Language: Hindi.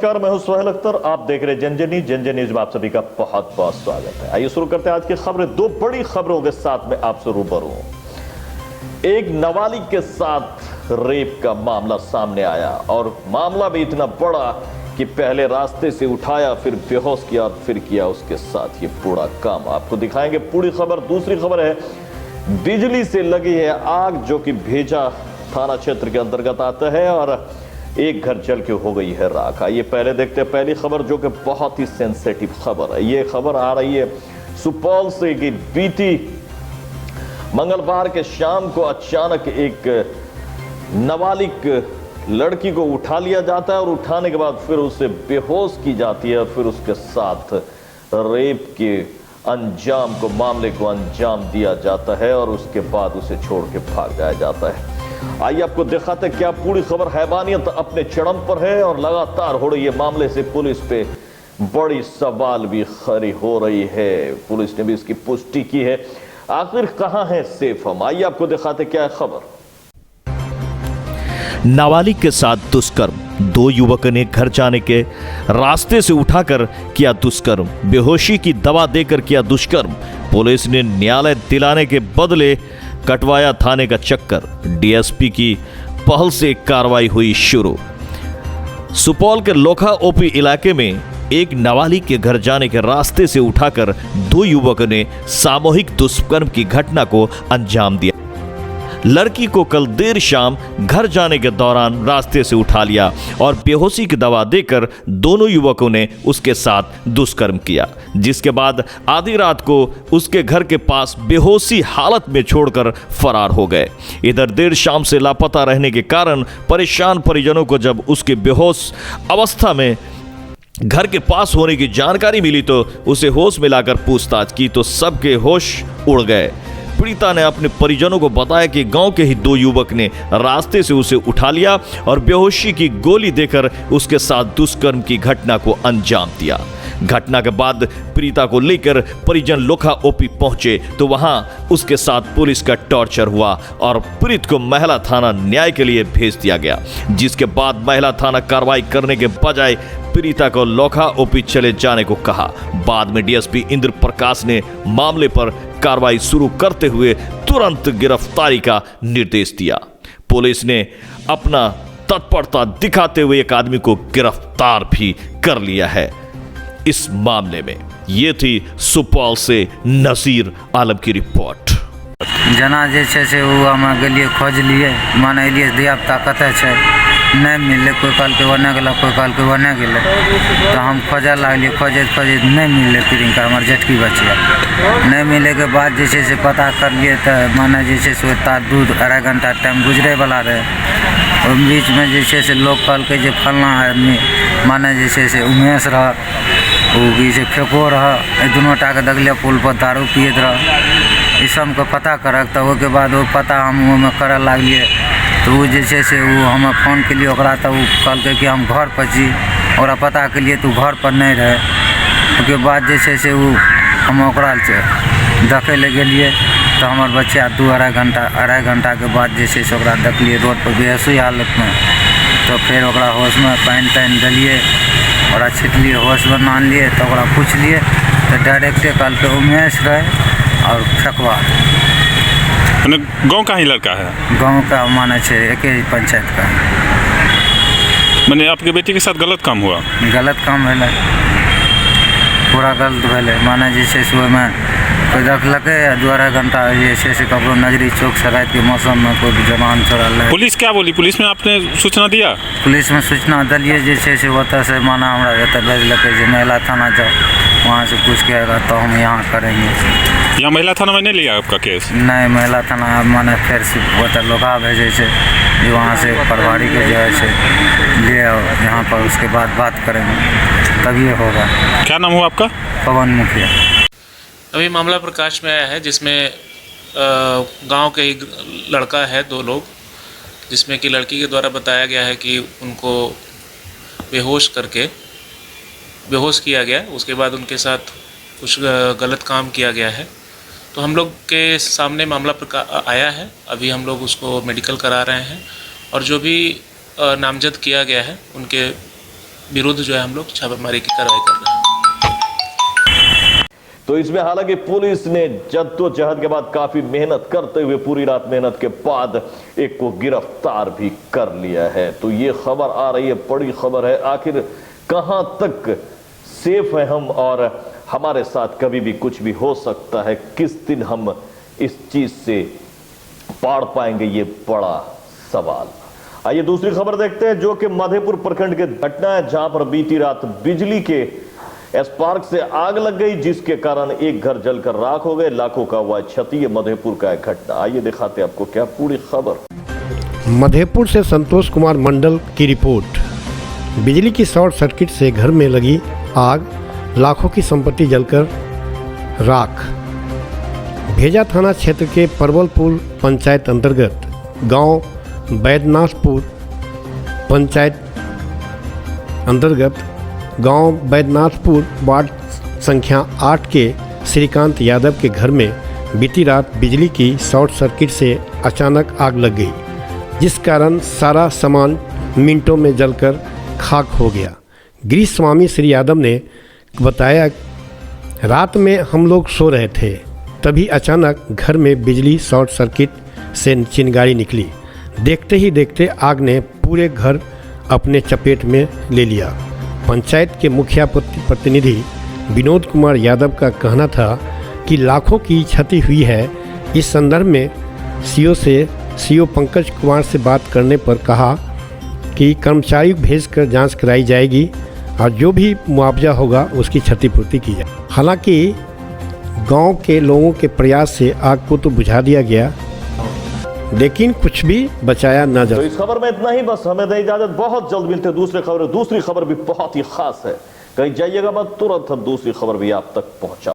नमस्कार, मैं हूं सुहेल अख्तर। आप देख रहे जन जन न्यूज में आप सभी का बहुत बहुत स्वागत है। आइए शुरू करते हैं आज की खबरें। दो बड़ी खबरों के साथ में आपसे रूबरू हूं। एक नाबालिग के साथ रेप का मामला सामने आया और मामला भी इतना बड़ा कि पहले रास्ते से उठाया, फिर बेहोश किया और फिर किया उसके साथ ये पूरा काम। आपको दिखाएंगे पूरी खबर। दूसरी खबर है, बिजली से लगी है आग जो कि भेजा थाना क्षेत्र के अंतर्गत आता है और एक घर जल के हो गई है राख। आइए पहले देखते हैं पहली खबर जो कि बहुत ही सेंसिटिव खबर है। ये खबर आ रही है सुपौल से कि बीती मंगलवार के शाम को अचानक एक नाबालिग लड़की को उठा लिया जाता है और उठाने के बाद फिर उसे बेहोश की जाती है और फिर उसके साथ रेप के अंजाम को, मामले को अंजाम दिया जाता है और उसके बाद उसे छोड़ के भाग जाया जाता है। आइए आपको दिखाते क्या पूरी खबर। हैवानियत अपने चरम पर है और लगातार हो रही है मामले से पुलिस पे बड़ी सवाल भी खड़ी हो रही है। पुलिस ने भी इसकी पुष्टि की है। आखिर कहां है सेफ हम, आइए आपको दिखाते क्या है खबर। नाबालिग के साथ दुष्कर्म। दो युवकों ने घर जाने के रास्ते से उठाकर किया दुष्कर्म। बेहोशी की दवा देकर किया दुष्कर्म। पुलिस ने न्यायालय दिलाने के बदले कटवाया थाने का चक्कर। डीएसपी की पहल से कार्रवाई हुई शुरू। सुपौल के लोखा ओपी इलाके में एक नाबालिग के घर जाने के रास्ते से उठाकर दो युवकों ने सामूहिक दुष्कर्म की घटना को अंजाम दिया। लड़की को कल देर शाम घर जाने के दौरान रास्ते से उठा लिया और बेहोशी की दवा देकर दोनों युवकों ने उसके साथ दुष्कर्म किया, जिसके बाद आधी रात को उसके घर के पास बेहोशी हालत में छोड़कर फरार हो गए। इधर देर शाम से लापता रहने के कारण परेशान परिजनों को जब उसके बेहोश अवस्था में घर के पास होने की जानकारी मिली तो उसे होश में लाकर पूछताछ की तो सबके होश उड़ गए। पीड़िता ने अपने परिजनों को बताया कि गांव के ही दो युवक ने रास्ते से उसे उठा लिया और बेहोशी की गोली देकर उसके साथ दुष्कर्म की घटना को अंजाम दिया। घटना के बाद पीड़िता को लेकर परिजन लोखा ओपी पहुंचे तो वहां उसके साथ पुलिस का टॉर्चर हुआ और पीड़ित को महिला थाना न्याय के लिए भेज दिया गया, जिसके बाद महिला थाना कार्रवाई करने के बजाय पीड़िता को लोखा ओपी चले जाने को कहा। बाद में डीएसपी इंद्र प्रकाश ने मामले पर कार्रवाई शुरू करते हुए तुरंत गिरफ्तारी का निर्देश दिया। पुलिस ने अपना तत्परता दिखाते हुए एक आदमी को गिरफ्तार भी कर लिया है। इस मामले में ये थी सुपौल से नसीर आलम की रिपोर्ट। जना जे छै से वो हम गेलिए खोजलिए, माने एलिए धियापुता कतऽ छै, नहीं मिलले। कोई कहल के वने गेल, कोई कहल के वने गेल, तो हम खोजे लगलिए। खोजैत खोजैत नहीं मिलले। प्रियंका हमार जेठकी बचिया नहीं मिले के बाद जे छै से पता करलिए तो माने जे छै से ओता दूध 2.5 घंटा टाइम गुजरे वाला रहे। और बीच में जे छै से लोग कहल के जे फलना आदमी माने जे छै से उमेश रह, वो से फेको रह, दोनों टा के दगले पुल पर दारू पियत रह। इस सबको पता करक तो वो के बाद वो पता हम करे लगलिए तो वो जे छै से वो हमें फोन के लिए ओकरा तो वो कहल कि हम घर पर छी। ओकरा पता के लिए तो घर पर नहीं रहे। उसके बाद जे छै से वो हम ओकरा देखे ले गेलिए तो हमार बच्चा 2-2.5 घंटा के बाद जे छै से ओकरा देखलिए रोड पर बेहोशी हालत में। तो फिर ओकरा होश में पानी तानी दिलिए, ओकरा छिटलिए, होश में आनलिए तो ओकरा पूछलिए तो डायरेक्टे कहल के उमेश रहे और फेकवा। गांव का ही लड़का है? गांव का माने छे, एक ही पंचायत का। मैंने आपके बेटी के साथ गलत काम हुआ? गलत काम भेले, पूरा गलत भेले। माने जे छै से ओहिमे कोई देखलकै 2-2.5 घंटा जे छै से ककरो नजरी चौक से रात के मौसम में कोई जवान चोरल है। पुलिस क्या बोली? पुलिस में आपने सूचना दिया? पुलिस में सूचना दिलिए जे छै से ओतऽ से माना हमरा एतऽ भेजलकै जे महिला थाना जाओ, वहाँ से पूछ के आएगा तो हम यहाँ करेंगे। यहाँ महिला थाना में नहीं लिया आपका केस? नहीं, महिला थाना माने फिर से ओतऽ लोका भेजे छे जो वहाँ से प्रभारी के जो है ले आओ यहाँ पर, उसके बाद बात करेंगे तभी होगा। क्या नाम हुआ आपका? पवन मुखिया। अभी मामला प्रकाश में आया है जिसमें गांव के ही लड़का है, 2 लोग, जिसमें कि लड़की के द्वारा बताया गया है कि उनको बेहोश करके बेहोश किया गया, उसके बाद उनके साथ कुछ गलत काम किया गया है। तो हम लोग के सामने मामला आया है। अभी हम लोग उसको मेडिकल करा रहे हैं और जो भी नामजद किया गया है उनके विरुद्ध जो है हम लोग छापेमारी की कार्रवाई कर रहे हैं। तो इसमें हालांकि पुलिस ने जद्दोजहद के बाद काफी मेहनत करते हुए पूरी रात मेहनत के बाद एक को गिरफ्तार भी कर लिया है। तो ये खबर आ रही है, बड़ी खबर है। आखिर कहां तक सेफ है हम, और हमारे साथ कभी भी कुछ भी हो सकता है, किस दिन हम इस चीज से पार पाएंगे, ये बड़ा सवाल। आइए दूसरी खबर देखते हैं, जो कि मधेपुर प्रखंड के घटना है, जहां पर बीती रात बिजली के स्पार्क से आग लग गई, जिसके कारण एक घर जलकर राख हो गए, लाखों का हुआ क्षति। ये मधेपुर का एक घटना, आइए दिखाते हैं आपको क्या पूरी खबर। मधेपुर से संतोष कुमार मंडल की रिपोर्ट। बिजली की शॉर्ट सर्किट से घर में लगी आग, लाखों की संपत्ति जलकर राख। भेजा थाना क्षेत्र के परवलपुर पंचायत अंतर्गत गांव बैद्यनाथपुर पंचायत अंतर्गत गांव बैद्यनाथपुर वार्ड संख्या 8 के श्रीकांत यादव के घर में बीती रात बिजली की शॉर्ट सर्किट से अचानक आग लग गई, जिस कारण सारा सामान मिनटों में जलकर खाक हो गया। गृह स्वामी श्री यादव ने बताया, रात में हम लोग सो रहे थे, तभी अचानक घर में बिजली शॉर्ट सर्किट से चिंगारी निकली। देखते ही देखते आग ने पूरे घर अपने चपेट में ले लिया। पंचायत के मुखिया प्रतिनिधि विनोद कुमार यादव का कहना था कि लाखों की क्षति हुई है। इस संदर्भ में सीओ पंकज कुमार से बात करने पर कहा कि कर्मचारी भेजकर जांच कराई जाएगी और जो भी मुआवजा होगा उसकी क्षतिपूर्ति की जाए। हालांकि गांव के लोगों के प्रयास से आग को तो बुझा दिया गया, लेकिन कुछ भी बचाया न जा। तो इस खबर में इतना ही, बस हमें दें इजाजत। बहुत जल्द मिलते हैं दूसरी खबर भी बहुत ही खास है, कहीं जाइएगा मत, तुरंत हम दूसरी खबर भी आप तक पहुंचा